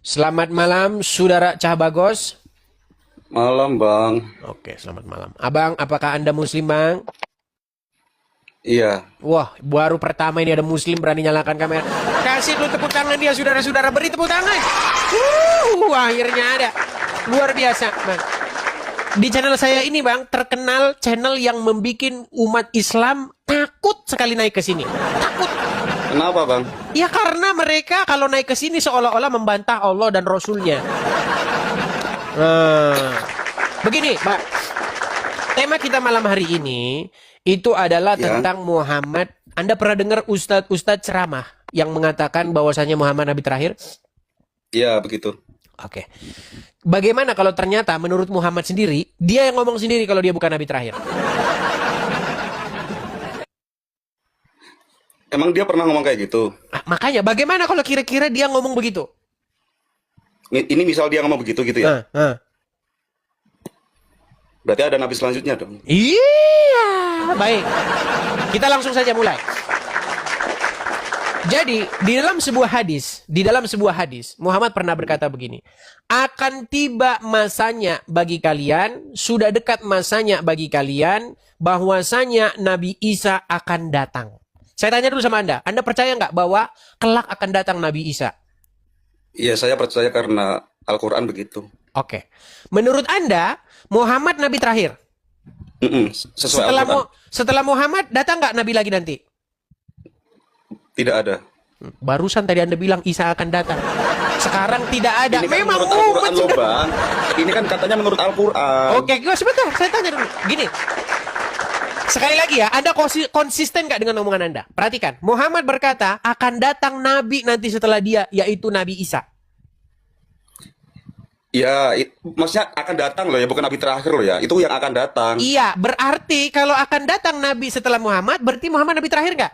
Selamat malam, Saudara Cah Bagos. Malam, Bang. Oke, selamat malam. Abang, apakah Anda Muslim, Bang? Iya. Wah, baru pertama ini ada Muslim berani nyalakan kamera. Kasih dulu tepuk tangan dia, saudara-saudara. Beri tepuk tangan. Akhirnya ada. Luar biasa, Bang. Di channel saya ini, Bang, terkenal channel yang membuat umat Islam takut sekali naik ke sini. Takut. Kenapa, Bang? Ya karena mereka kalau naik ke sini seolah-olah membantah Allah dan Rasulnya. Begini, Pak. Tema kita malam hari ini itu adalah Ya. tentang Muhammad. Anda pernah dengar ustadz ceramah yang mengatakan bahwasanya Muhammad Nabi terakhir? Iya, begitu. Oke. Bagaimana kalau ternyata menurut Muhammad sendiri, dia yang ngomong sendiri kalau dia bukan Nabi terakhir? Emang dia pernah ngomong kayak gitu? Makanya bagaimana kalau kira-kira dia ngomong begitu? Ini misal dia ngomong begitu gitu ya? Berarti ada nabi selanjutnya dong. Iya, baik. Kita langsung saja mulai. Jadi, di dalam sebuah hadis, Muhammad pernah berkata begini, akan tiba masanya bagi kalian, sudah dekat masanya bagi kalian, bahwasanya Nabi Isa akan datang. Saya tanya dulu sama Anda percaya nggak bahwa kelak akan datang Nabi Isa? Iya, saya percaya karena Al-Quran begitu. Oke. Menurut Anda, Muhammad Nabi terakhir? Sesuai Al-Quran. Setelah Muhammad, datang nggak Nabi lagi nanti? Tidak ada. Barusan tadi Anda bilang Isa akan datang. Sekarang tidak ada. Ini kan Memang menurut Al-Quran umat loh, sudah. Bang. Ini kan katanya menurut Al-Quran. Oke, sebentar. Saya tanya dulu. Gini. Sekali lagi ya, Anda konsisten nggak dengan omongan Anda? Perhatikan. Muhammad berkata, akan datang Nabi nanti setelah dia, yaitu Nabi Isa. Ya, maksudnya akan datang loh ya, bukan nabi terakhir loh ya. Itu yang akan datang. Iya, berarti kalau akan datang Nabi setelah Muhammad, berarti Muhammad Nabi terakhir nggak?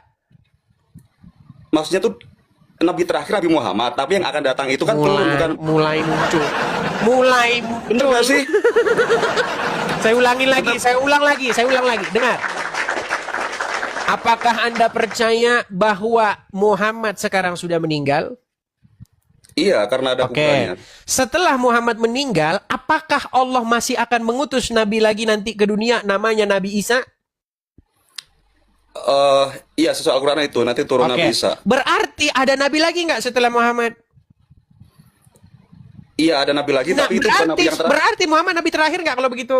Maksudnya tuh nabi terakhir Nabi Muhammad, tapi yang akan datang itu kan turun, bukan. mulai muncul. Mulai Bener muncul. gak sih? Saya ulang lagi. Dengar. Apakah Anda percaya bahwa Muhammad sekarang sudah meninggal? Iya, karena ada kuburannya. Setelah Muhammad meninggal, apakah Allah masih akan mengutus Nabi lagi nanti ke dunia namanya Nabi Isa? Iya, sesuai Al-Quran itu nanti turun Nabi Isa. Berarti ada Nabi lagi nggak setelah Muhammad? Iya, ada Nabi lagi, tapi itu bukan Nabi yang terakhir. Berarti Muhammad Nabi terakhir nggak kalau begitu?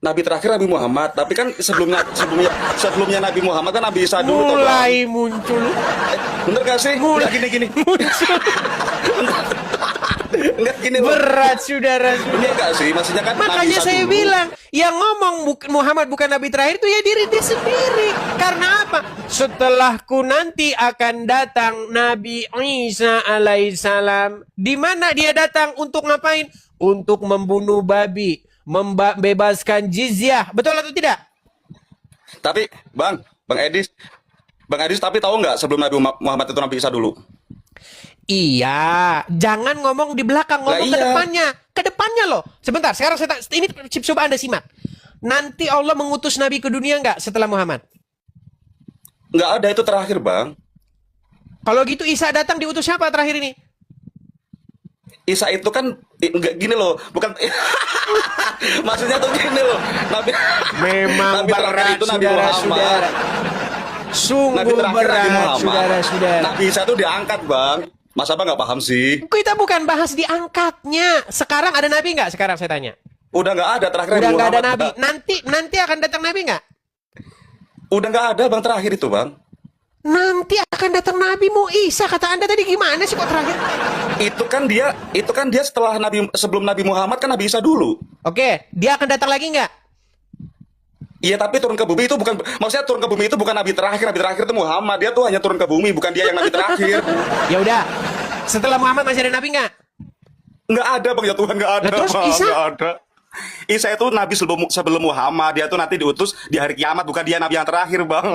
Nabi terakhir Nabi Muhammad, tapi kan sebelumnya Nabi Muhammad kan Nabi Isa dulu tuh, Bang. Mulai muncul. Bener gak sih? Mulai Gini. Enggak gini loh. Berat saudara. Bener gak sih? Maksudnya kan Nabi Makanya Isa saya dulu. bilang, yang ngomong Muhammad bukan Nabi terakhir itu ya diri dia sendiri. Karena apa? Setelahku nanti akan datang Nabi Isa alaihissalam. Di mana dia datang untuk ngapain? Untuk membunuh babi, membebaskan jizyah. Betul atau tidak? Tapi Bang Edis, tapi tahu nggak sebelum Nabi Muhammad itu Nabi Isa dulu? Iya, jangan ngomong di belakang, ngomong Lah, ke iya. depannya. Ke depannya loh. Sebentar, sekarang ini coba Anda simak. Nanti Allah mengutus Nabi ke dunia nggak setelah Muhammad? Nggak ada, itu terakhir, Bang. Kalau gitu Isa datang diutus siapa terakhir ini? Isa itu kan nggak gini loh, bukan. Maksudnya tuh gini loh, Memang Nabi terakhir berat itu Nabi saudara-saudara. Muhammad. Nabi Sungguh terakhir Nabi berat Muhammad. saudara-saudara. Nabi Isa itu diangkat, Bang. Masa Bang nggak paham sih? Kita bukan bahas diangkatnya. Sekarang ada Nabi nggak? Sekarang saya tanya. Udah nggak ada terakhir Udah Nabi nggak ada Muhammad. Nabi. Nanti akan datang Nabi nggak? Udah nggak ada, Bang, terakhir itu, Bang. Nanti akan datang Nabi Isa. Kata Anda tadi gimana sih kok terakhir? Itu kan dia setelah sebelum Nabi Muhammad kan Nabi Isa dulu. Oke, dia akan datang lagi nggak? Iya, tapi turun ke bumi itu bukan, maksudnya turun ke bumi itu bukan Nabi terakhir itu Muhammad. Dia tuh hanya turun ke bumi, bukan dia yang Nabi terakhir. Ya udah. Setelah Muhammad masih ada Nabi nggak? Nggak ada, Bang, ya Tuhan, nggak ada. Lah, terus Bang, Isa? nggak ada. Isa itu Nabi sebelum Muhammad. Dia tuh nanti diutus di hari kiamat, bukan dia Nabi yang terakhir, Bang.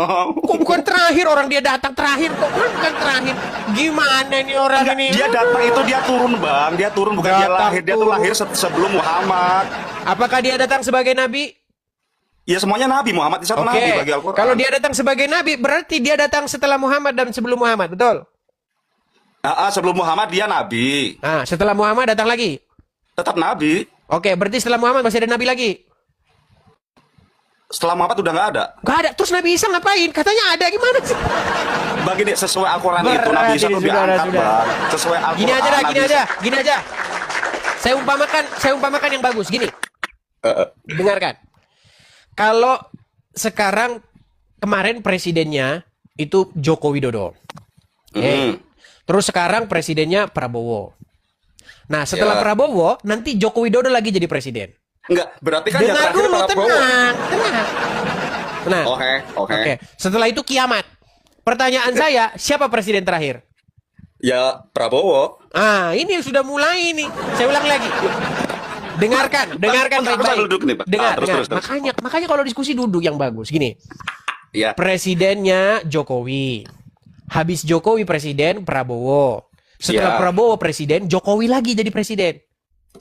Kok bukan terakhir, orang dia datang terakhir kok bukan terakhir? Gimana ini orang ini? Dia datang itu dia turun, Bang. Dia turun, bukan dia Datang lahir. Dia tuh turun. lahir sebelum Muhammad. Apakah dia datang sebagai Nabi? Ya semuanya Nabi, Muhammad itu satu Oke. Nabi bagi Al-Quran. Kalau dia datang sebagai Nabi, berarti dia datang setelah Muhammad dan sebelum Muhammad, betul? Sebelum Muhammad dia nabi. Nah, setelah Muhammad datang lagi. Tetap nabi. Oke, berarti setelah Muhammad masih ada nabi lagi? Setelah Muhammad udah nggak ada. Nggak ada. Terus Nabi Isa ngapain? Katanya ada, gimana sih? Bagi dia sesuai Al-Quran itu Berat Nabi Isa ini, tuh sudah. diangkat, Bang. Sesuai Al-Quran. Gini aja dah, Nabi gini Isa- aja, gini aja. Saya umpamakan yang bagus. Gini, dengarkan. Kalau sekarang kemarin presidennya itu Joko Widodo. Hmm. Terus sekarang presidennya Prabowo. Nah, setelah Ya. Prabowo, nanti Joko Widodo lagi jadi presiden. Enggak, berarti kan yang Dengar terakhir dulu, Prabowo. tenang. Oke. Setelah itu kiamat. Pertanyaan saya, siapa presiden terakhir? Ya, Prabowo. Ini sudah mulai nih. Saya ulang lagi. Dengarkan Bentar, baik-baik. duduk nih, Pak. Dengar. Terus. Makanya kalau diskusi duduk yang bagus. Gini, Ya. presidennya Jokowi. Habis Jokowi presiden, Prabowo. Setelah Ya. Prabowo presiden, Jokowi lagi jadi presiden.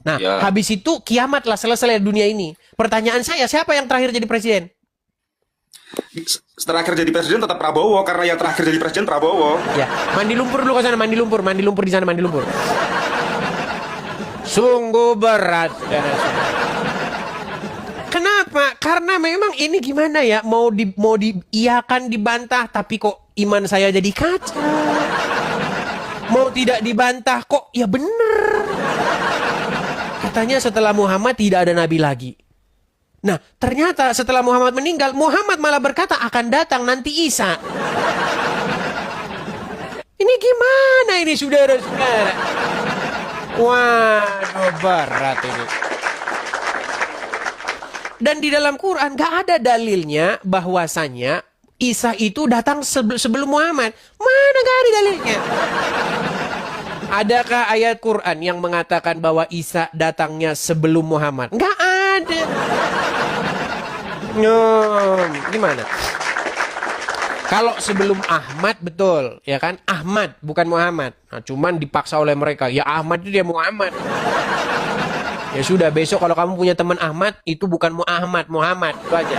Nah, Ya. habis itu kiamat lah, selesai dunia ini. Pertanyaan saya, siapa yang terakhir jadi presiden? Terakhir jadi presiden tetap Prabowo karena yang terakhir jadi presiden Prabowo. Ya, mandi lumpur dulu ke sana, mandi lumpur di sana, mandi lumpur. Sungguh berat. Kenapa? Karena memang ini gimana ya, mau diiyakan, dibantah, tapi kok iman saya jadi kacau. Mau tidak dibantah kok ya bener. Katanya setelah Muhammad tidak ada nabi lagi. Nah, ternyata setelah Muhammad meninggal, Muhammad malah berkata akan datang nanti Isa. Ini gimana ini, saudara-saudara? Waduh, berat ini. Dan di dalam Quran gak ada dalilnya bahwasannya Isa itu datang sebelum Muhammad. Mana gak ada dalilnya? Adakah ayat Quran yang mengatakan bahwa Isa datangnya sebelum Muhammad? Gak ada. Gimana? Kalau sebelum Ahmad betul, ya kan? Ahmad bukan Muhammad. Nah, cuman dipaksa oleh mereka. Ya Ahmad itu dia Muhammad. Ya sudah, besok kalau kamu punya teman Ahmad, itu bukan Muhammad, itu aja.